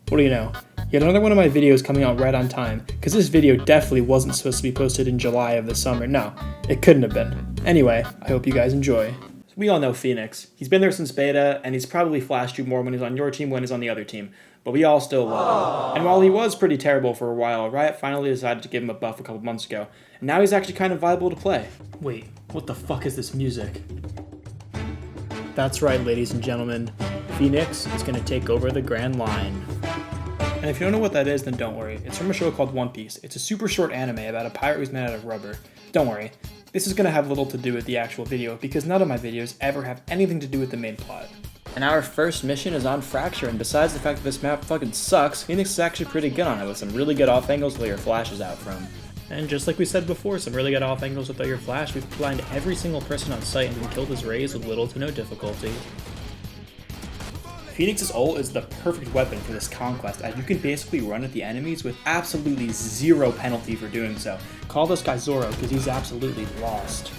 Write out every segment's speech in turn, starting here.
What do you know? Yet another one of my videos coming out right on time, because this video definitely wasn't supposed to be posted in July of the summer. No, it couldn't have been. Anyway, I hope you guys enjoy. We all know Phoenix. He's been there since beta, and he's probably flashed you more when he's on your team than he's on the other team. But we all still love him. And while he was pretty terrible for a while, Riot finally decided to give him a buff a couple months ago. And now he's actually kind of viable to play. Wait, what the fuck is this music? That's right, ladies and gentlemen. Phoenix is going to take over the Grand Line. And if you don't know what that is, then don't worry. It's from a show called One Piece. It's a super short anime about a pirate who's made out of rubber. Don't worry. This is going to have little to do with the actual video, because none of my videos ever have anything to do with the main plot. And our first mission is on Fracture, and besides the fact that this map fucking sucks, Phoenix is actually pretty good on it, with some really good off angles where your flash is out from. And just like we said before, some really good off angles with your flash. We've blind every single person on site and been killed as Raze with little to no difficulty. Phoenix's ult is the perfect weapon for this conquest, as you can basically run at the enemies with absolutely zero penalty for doing so. Call this guy Zoro, because he's absolutely lost.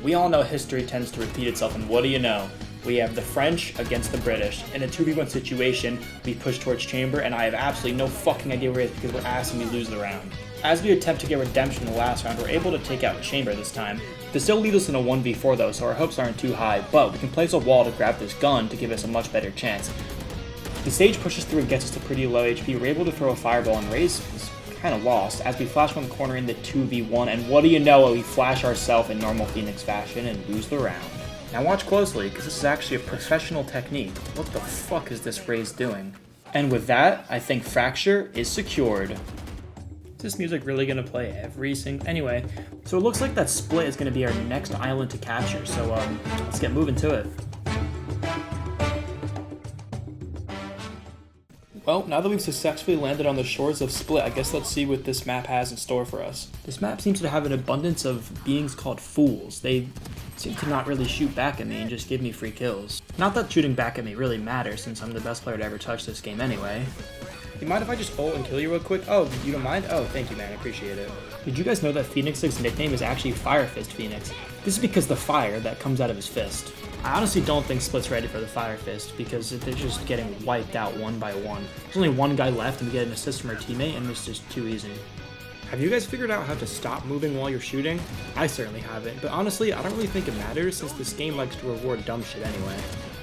We all know history tends to repeat itself, and what do you know? We have the French against the British. In a 2v1 situation, we push towards Chamber, and I have absolutely no fucking idea where it is because we're ass and we lose the round. As we attempt to get redemption in the last round, we're able to take out Chamber this time. This still leaves us in a 1v4 though, so our hopes aren't too high, but we can place a wall to grab this gun to give us a much better chance. The Sage pushes through and gets us to pretty low HP. We're able to throw a fireball, and Raze is kind of lost as we flash one corner in the 2v1, and what do you know, we flash ourselves in normal Phoenix fashion and lose the round. Now watch closely, because this is actually a professional technique. What the fuck is this Raze doing? And with that, I think Fracture is secured. Is this music really going to play every single... Anyway, so it looks like that Split is going to be our next island to capture, so let's get moving to it. Well, now that we've successfully landed on the shores of Split, I guess let's see what this map has in store for us. This map seems to have an abundance of beings called fools. They seem to not really shoot back at me and just give me free kills. Not that shooting back at me really matters, since I'm the best player to ever touch this game anyway. You mind if I just ult and kill you real quick? Oh, you don't mind? Oh, thank you, man. I appreciate it. Did you guys know that Phoenix's nickname is actually Fire Fist Phoenix? This is because the fire that comes out of his fist. I honestly don't think Split's ready for the Fire Fist, because they're just getting wiped out one by one. There's only one guy left, and we get an assist from our teammate, and it's just too easy. Have you guys figured out how to stop moving while you're shooting? I certainly haven't, but honestly, I don't really think it matters, since this game likes to reward dumb shit anyway.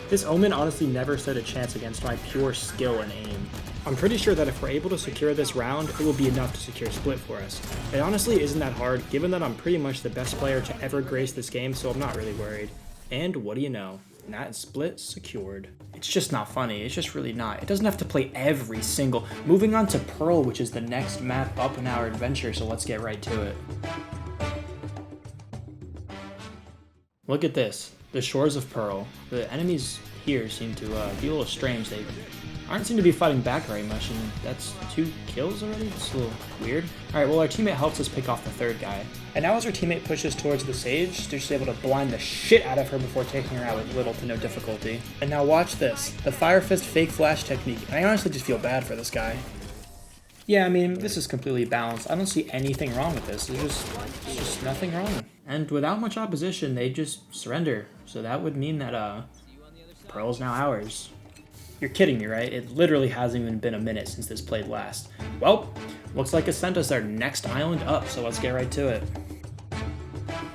This Omen honestly never stood a chance against my pure skill and aim. I'm pretty sure that if we're able to secure this round, it will be enough to secure Split for us. It honestly isn't that hard, given that I'm pretty much the best player to ever grace this game, so I'm not really worried. And what do you know? Nat and Split secured. It's just not funny, it's just really not. It doesn't have to play every single... Moving on to Pearl, which is the next map up in our adventure, so let's get right to it. Look at this, the shores of Pearl. The enemies here seem to be a little strange. They aren't seem to be fighting back very much, and that's 2 kills already? It's a little weird. Alright, well our teammate helps us pick off the third guy. And now as our teammate pushes towards the Sage, they're just able to blind the shit out of her before taking her out with little to no difficulty. And now watch this, the Fire Fist fake flash technique. And I honestly just feel bad for this guy. Yeah, I mean, this is completely balanced. I don't see anything wrong with this. There's just nothing wrong. And without much opposition, they just surrender. So that would mean that, Pearl's now ours. You're kidding me, right? It literally hasn't even been a minute since this played last. Well, looks like Ascent is our next island up, so let's get right to it.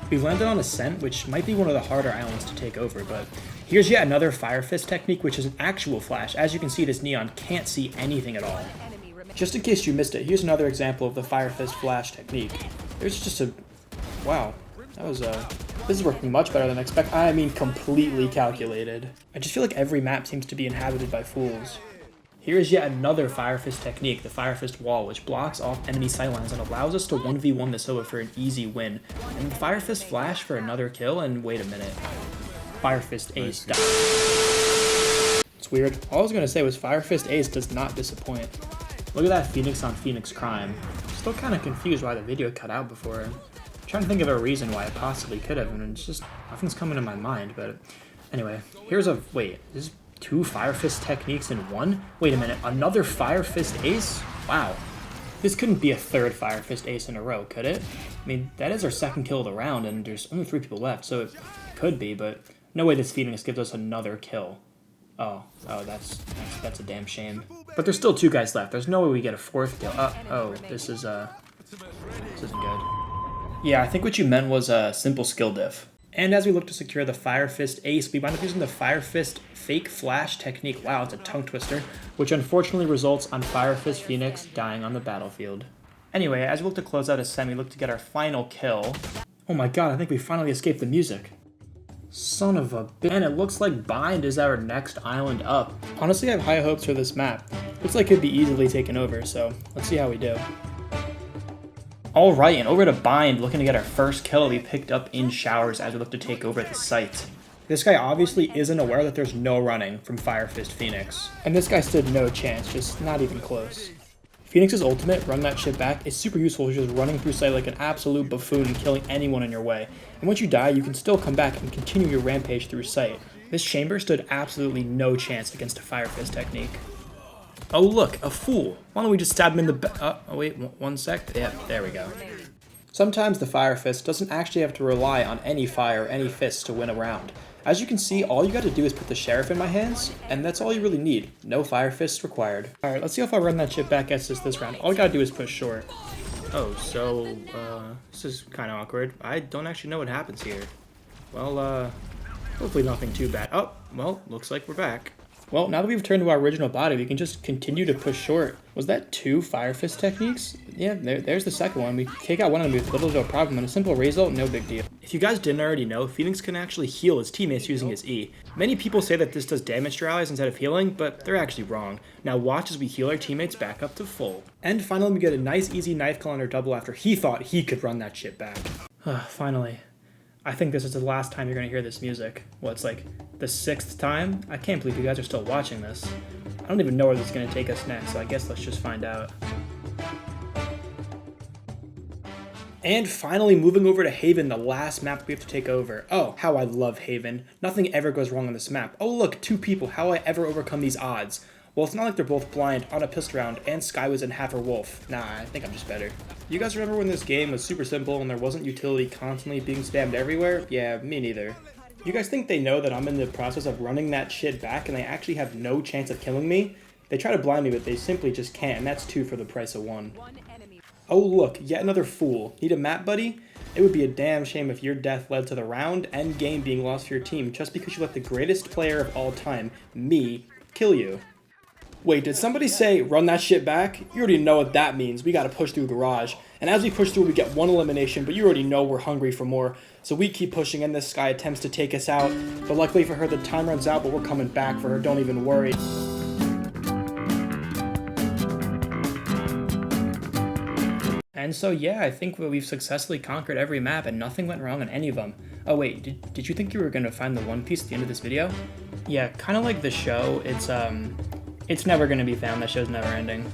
We've landed on Ascent, which might be one of the harder islands to take over, but here's yet another Fire Fist technique, which is an actual flash. As you can see, this Neon can't see anything at all. Just in case you missed it, here's another example of the Fire Fist flash technique. There's just a... Wow. That was, this is working much better than expected. I mean, completely calculated. I just feel like every map seems to be inhabited by fools. Here is yet another Fire Fist technique, the Fire Fist Wall, which blocks off enemy sightlines and allows us to 1v1 the Sova for an easy win. And the Fire Fist Flash for another kill, and wait a minute. Fire Fist Ace died. It's weird. All I was going to say was Fire Fist Ace does not disappoint. Look at that Phoenix on Phoenix crime. Still kind of confused why the video cut out before. I'm trying to think of a reason why it possibly could have, and it's just, nothing's coming to my mind, but anyway, here's a, wait, this is 2 Fire Fist techniques in 1? Wait a minute, another Fire Fist Ace? Wow. This couldn't be a 3rd Fire Fist Ace in a row, could it? I mean, that is our 2nd kill of the round, and there's only 3 people left, so it could be, but no way this Phoenix gives us another kill. Oh, that's a damn shame. But there's still 2 guys left. There's no way we get a 4th kill. Oh, this isn't good. Yeah, I think what you meant was a simple skill diff. And as we look to secure the Fire Fist ace, we wind up using the Fire Fist fake flash technique. Wow, it's a tongue twister, which unfortunately results on Fire Fist Phoenix dying on the battlefield. Anyway, as we look to close out a semi, look to get our final kill. Oh my god, I think we finally escaped the music. Son of a bitch. And it looks like Bind is our next island up. Honestly, I have high hopes for this map. Looks like it could be easily taken over, so let's see how we do. Alright, and over to Bind, looking to get our first kill we picked up in Showers as we look to take over the site. This guy obviously isn't aware that there's no running from Fire Fist Phoenix. And this guy stood no chance, just not even close. Phoenix's ultimate, Run That Shit Back, is super useful for just running through sight like an absolute buffoon and killing anyone in your way. And once you die, you can still come back and continue your rampage through sight. This chamber stood absolutely no chance against a Fire Fist technique. Oh look, a fool. Why don't we just stab him in the back? Oh wait, 1 sec. Yeah, there we go. Sometimes the Fire Fist doesn't actually have to rely on any fire or any fists to win a round. As you can see, all you gotta do is put the Sheriff in my hands, and that's all you really need. No Fire Fists required. Alright, let's see if I Run That Shit Back gets us this round. All we gotta do is push short. Oh, so, this is kinda awkward. I don't actually know what happens here. Well, hopefully nothing too bad. Oh, well, looks like we're back. Well, now that we've returned to our original body, we can just continue to push short. Was that 2 Fire Fist techniques? Yeah, there's the second one. We take out one of them with little to no problem, and a simple result, no big deal. If you guys didn't already know, Phoenix can actually heal his teammates using his E. Many people say that this does damage to your allies instead of healing, but they're actually wrong. Now watch as we heal our teammates back up to full. And finally, we get a nice easy knife kill on our double after he thought he could run that shit back. Finally. I think this is the last time you're going to hear this music. Well, it's like the 6th time? I can't believe you guys are still watching this. I don't even know where this is going to take us next, so I guess let's just find out. And finally, moving over to Haven, the last map we have to take over. Oh, how I love Haven. Nothing ever goes wrong on this map. Oh look, 2 people. How will I ever overcome these odds? Well, it's not like they're both blind, on a pistol round, and Skywaz and Half a Wolf. Nah, I think I'm just better. You guys remember when this game was super simple and there wasn't utility constantly being spammed everywhere? Yeah, me neither. You guys think they know that I'm in the process of running that shit back and they actually have no chance of killing me? They try to blind me, but they simply just can't, and that's 2 for the price of 1. Oh look, yet another fool. Need a map buddy? It would be a damn shame if your death led to the round and game being lost for your team just because you let the greatest player of all time, me, kill you. Wait, did somebody say, run that shit back? You already know what that means. We gotta push through Garage. And as we push through, we get 1 elimination, but you already know we're hungry for more. So we keep pushing, and this guy attempts to take us out. But luckily for her, the time runs out, but we're coming back for her. Don't even worry. And so yeah, I think we've successfully conquered every map, and nothing went wrong on any of them. Oh wait, did you think you were gonna find the One Piece at the end of this video? Yeah, kind of like the show, it's never gonna be found. That show's never ending.